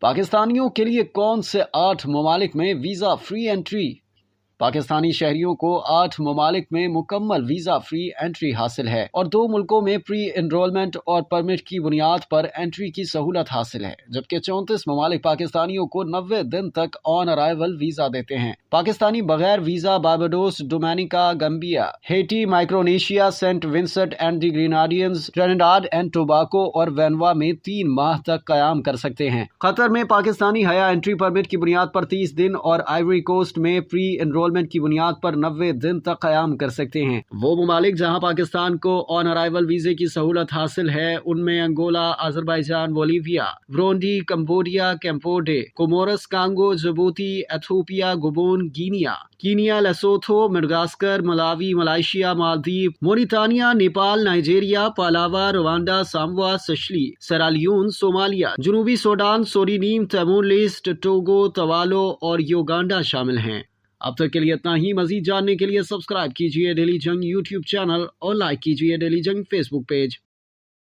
पाकिस्तानियों के लिए कौन से 8 ममालिक में वीज़ा फ्री एंट्री? पाकिस्तानी शहरियों को 8 ममालिक में मुकम्मल वीज़ा फ्री एंट्री हासिल है और 2 मुल्कों में प्री एनरोलमेंट और परमिट की बुनियाद पर एंट्री की सहूलत हासिल है, जबकि 34 ममालिक पाकिस्तानियों को 90 दिन तक ऑन अराइवल वीज़ा देते हैं। पाकिस्तानी बगैर visa Barbados, Dominica, Gambia, Haiti, Micronesia, Saint Vincent and the Grenadines, Trinidad and Tobago और वेनवा में 3 माह तक कयाम कर सकते हैं। कतर में पाकिस्तानी हया एंट्री परमिट की बुनियाद पर 30 दिन और आइवरी कोस्ट में प्री एनरोलमेंट की बुनियाद पर 90 दिन तक कयाम कर सकते हैं। वो ममालिक जहां पाकिस्तान को ऑन अराइवल वीजे की सहूलत हासिल है उनमें Angola, Azerbaijan, Bolivia, Burundi, Cambodia, Cape Verde, Comoros, Congo, Djibouti, Ethiopia, Gabon, Kenya, Lesotho, Madagascar, Malawi, Malaysia, Maldives, Mauritania, Nepal, Nigeria, Palau, Rwanda, Samoa, Seychelles, Sierra, सोमालिया, Somalia Sudan, Suriname, Timor Leste, Togo, Tuvalu और Uganda शामिल हैं। अब तक के लिए इतना ही। मजीद जानने के लिए सब्सक्राइब कीजिए डेली जंग यूट्यूब चैनल और लाइक कीजिए डेली जंग फेसबुक पेज।